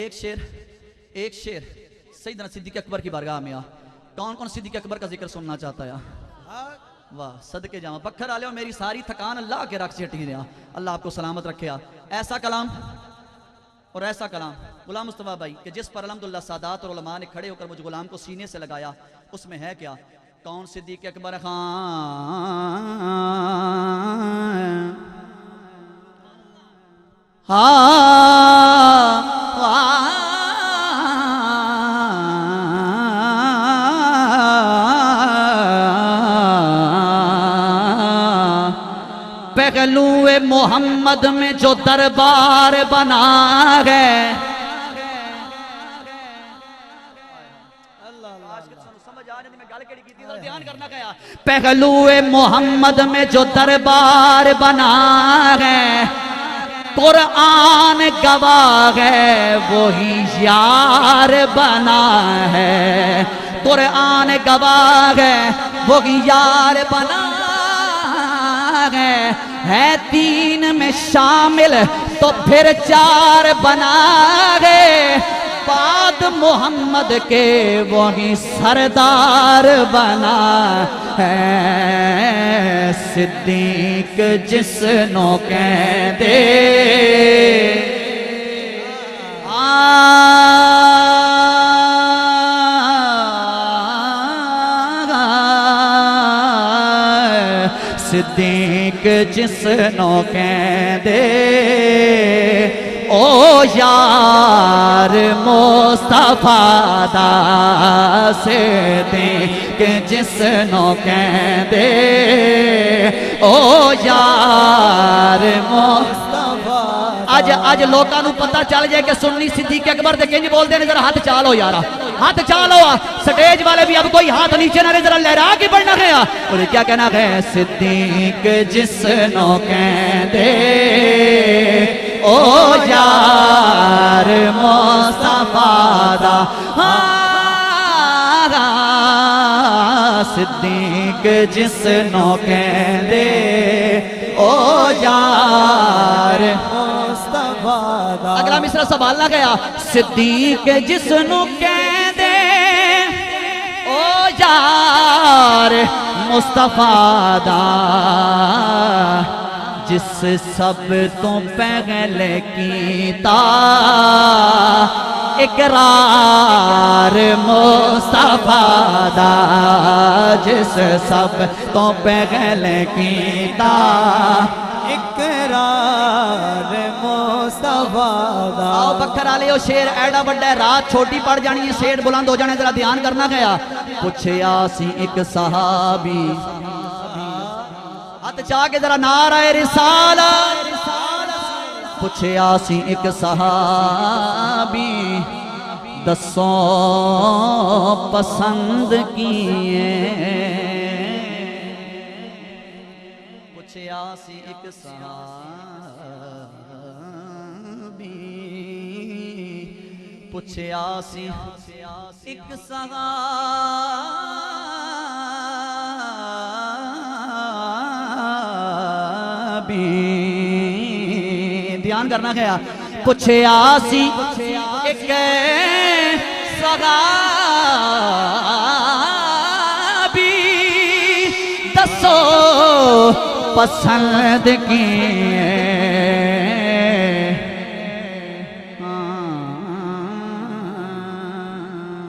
एक शेर सैयदना सिद्दीक़ अकबर की बारगाह में आ। कौन कौन सिद्दीक़ अकबर का जिक्र सुनना चाहता है? वाह सदके जावा पत्थर आले मेरी सारी थकान अल्लाह के रख से हटी रहा। अल्लाह आपको सलामत रखे। ऐसा कलाम और ऐसा कलाम गुलाम मुस्तफ़ा भाई कि जिस पर अल्हम्दुलिल्लाह सादात और उलमा ने खड़े होकर मुझ गुलाम को सीने से लगाया, उसमें है क्या? कौन सिद्दीक़ अकबर खान पहलुए मोहम्मद में जो दरबार बना है, पहलुए मोहम्मद में जो दरबार बना है, कुरान गवाह है वही यार बना है। कुरान गवाह है वही यार बना है तीन में शामिल तो फिर चार बना है। बाद मोहम्मद के वही सरदार बना है। सिद्दीक जिसनो कहते सिद्दीक जिसनो कहते ओ यार मुस्तफा दा। सिद्दीक जिसनो कहते ओ यार मुस्तफा। अज लोगों को पता चल जाए कि सुन्नी सिद्दीक़ अकबर दे किंज बोलते हैं। जरा हाथ चालो यारा, हाथ चालो। स्टेज वाले भी अब कोई हाथ नीचे ना, जरा लहरा के पढ़ना है। और क्या कहना है? सिद्दीक जिसनो कहते ओ यार मुस्तफा दा। सिद्दीक जिसनो कहते ओ यार मुस्तफा दा। अगला मिसरा संभालना गया। सिद्दीक जिसनो कहते ओ यार मुस्तफा दा। जिस सब तो पहले कीता इकरार मुस्तफा दा। जिस सब तो पहले कीता इकरार मुस्तफा दा। आओ बखर आले ओ शेर एड़ा बड़ा रात छोटी पड़ जानी है, शेर बुलंद हो जाने। जरा ध्यान करना गया। पुछया सी एक सहाबी, हाथ जाके जरा नाराए रिसाला। पुछया सी एक सहाबी, दसो पसंद किए। पुछया सी एक सहाबी, पुछया सी एक सहाबी। ध्यान करना गया। पुछया सी एक सहाबी, दसो पसंद की